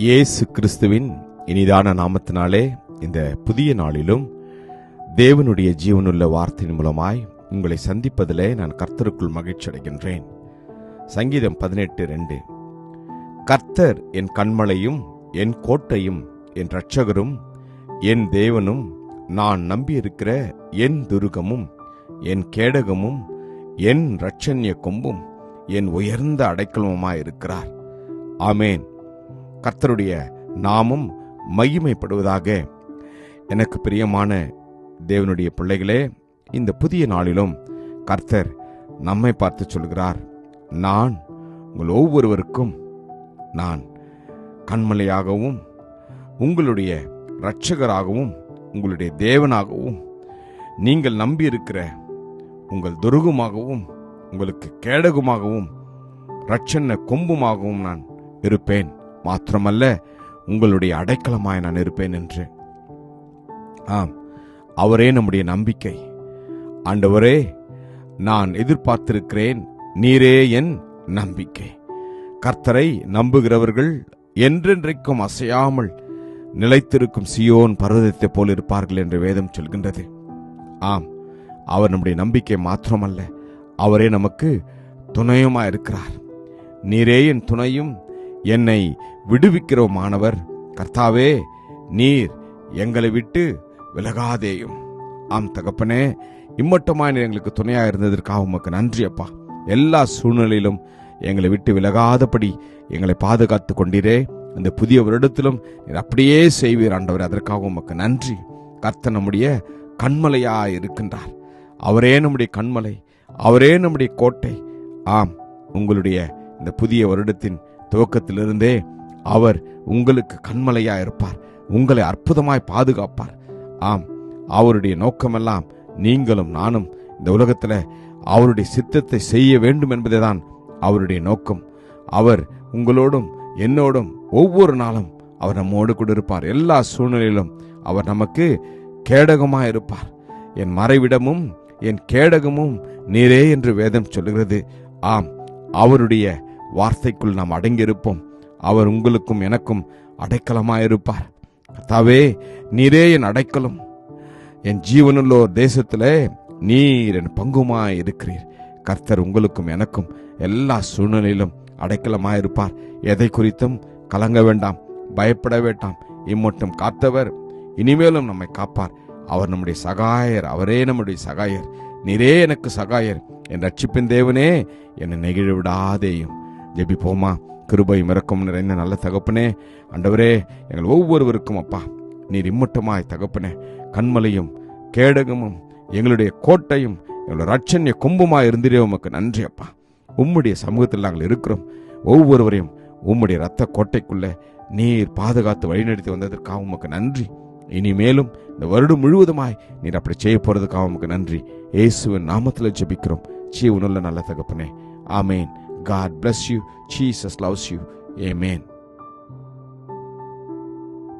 இயேசு கிறிஸ்துவின் இனிதான நாமத்தினாலே இந்த புதிய நாளிலும் தேவனுடைய ஜீவனுள்ள வார்த்தையின் மூலமாய் உங்களை சந்திப்பதிலே நான் கர்த்தருக்குள் மகிழ்ச்சி அடைகின்றேன். சங்கீதம் 18:2. கர்த்தர் என் கன்மலையும் என் கோட்டையும் என் இரட்சகரும் என் தேவனும் நான் நம்பியிருக்கிற என் துருகமும் என் கேடகமும் என் இரட்சண்ய கொம்பும் என் உயர்ந்த அடைக்கலமுமாயிருக்கிறார். ஆமேன். கர்த்தருடைய நாமம் மகிமைப்படுவதாக. எனக்கு பிரியமான தேவனுடைய பிள்ளைகளே, இந்த புதிய நாளிலும் கர்த்தர் நம்மை பார்த்து சொல்கிறார், நான் உங்கள் ஒவ்வொருவருக்கும் நான் கன்மலையாகவும் உங்களுடைய இரட்சகராகவும் உங்களுடைய தேவனாகவும் நீங்கள் நம்பியிருக்கிற உங்கள் துருகமாகவும் உங்களுக்கு கேடகமாகவும் இரட்சண்ய கொம்புமாகவும் நான் இருப்பேன். மாத்திரமல்ல, உங்களுடைய அடைக்கலமாய் நான் இருப்பேன் என்று. ஆம், அவரே நம்முடைய நம்பிக்கை. ஆண்டவரே, நான் எதிர்பார்த்திருக்கிறேன், நீரே என் நம்பிக்கை. கர்த்தரை நம்புகிறவர்கள் என்றென்றைக்கும் அசையாமல் நிலைத்திருக்கும் சீயோன் பர்வதத்தைப் போல் இருப்பார்கள் என்று வேதம் சொல்கின்றது. ஆம், அவர் நம்முடைய நம்பிக்கை மாத்திரமல்ல, அவரே நமக்கு துணையுமாயிருக்கிறார். நீரே என் துணையும் என்னை விடுவிக்கிறோமானவர். கர்த்தாவே, நீர் எங்களை விட்டு விலகாதேயும். ஆம் தகப்பனே, இம்மட்டுமாய் நீர் எங்களுக்கு துணையாக இருந்ததற்காக உமக்கு நன்றி அப்பா. எல்லா சூழ்நிலையிலும் எங்களை விட்டு விலகாதபடி எங்களை பாதுகாத்து கொண்டீரே. இந்த புதிய வருடத்திலும் நீர் அப்படியே செய்வீர் ஆண்டவர். அதற்காக உமக்கு நன்றி. கர்த்தர் நம்முடைய கன்மலையாய் இருக்கின்றார். அவரே நம்முடைய கன்மலை, அவரே நம்முடைய கோட்டை. ஆம், உங்களுடைய இந்த புதிய வருடத்தின் துவக்கத்திலிருந்தே அவர் உங்களுக்கு கன்மலையாய் இருப்பார். உங்களை அற்புதமாய் பாதுகாப்பார். ஆம், அவருடைய நோக்கமெல்லாம் நீங்களும் நானும் இந்த உலகத்தில் அவருடைய சித்தத்தை செய்ய வேண்டும் என்பதே தான் அவருடைய நோக்கம். அவர் உங்களோடும் என்னோடும் ஒவ்வொரு நாளும் அவர் நம்மோடு கூட இருப்பார். எல்லா சூழ்நிலையிலும் அவர் நமக்கு கேடகமாய் இருப்பார். என் மறைவிடமும் என் கேடகமும் நீரே என்று வேதம் சொல்லுகிறது. ஆம், அவருடைய வார்த்தைக்குள் நாம் அடங்கியிருப்போம். அவர் உங்களுக்கும் எனக்கும் அடைக்கலமாயிருப்பார். கர்த்தாவே, நீரே என் அடைக்கலம். என் ஜீவனுள்ளோர் தேசத்திலே நீர் என் பங்குமாய் இருக்கிறீர். கர்த்தர் உங்களுக்கும் எனக்கும் எல்லா சூழ்நிலையிலும் அடைக்கலமாயிருப்பார். எதை குறித்தும் கலங்க வேண்டாம், பயப்பட வேண்டாம். இம்மட்டும் காத்தவர் இனிமேலும் நம்மை காப்பார். அவர் நம்முடைய சகாயர், அவரே நம்முடைய சகாயர். நீரே எனக்கு சகாயர். என் ரட்சிப்பின் தேவனே, என்னை நெகிழ விடாதேயும். ஜெபிப்போமா. கிருபையும் இரக்கம் நிறைந்த நல்ல தகப்பனே, ஆண்டவரே, எங்கள் ஒவ்வொருவருக்கும் அப்பா நீர் இம்மட்டமாய் தகப்பனே கன்மலையும் கேடகமும் எங்களுடைய கோட்டையும் எங்களுடைய இரட்சண்ய கொம்புமாய் இருந்தீரே. உமக்கு நன்றி அப்பா. உம்முடைய சமூகத்தில் நாங்கள் இருக்கிறோம். ஒவ்வொருவரையும் உம்முடைய இரத்த கோட்டைக்குள்ள நீர் பாதுகாத்து வழிநடத்தி வந்ததற்காக உமக்கு நன்றி. இனிமேலும் இந்த வருடம் முழுவதுமாய் நீர் அப்படி செய்ய போறதுக்காக உமக்கு நன்றி. இயேசுவின் நாமத்தில் ஜெபிக்கிறோம் ஜீவனுள்ள நல்ல தகப்பனே. ஆமேன். God bless you. Jesus loves you. Amen.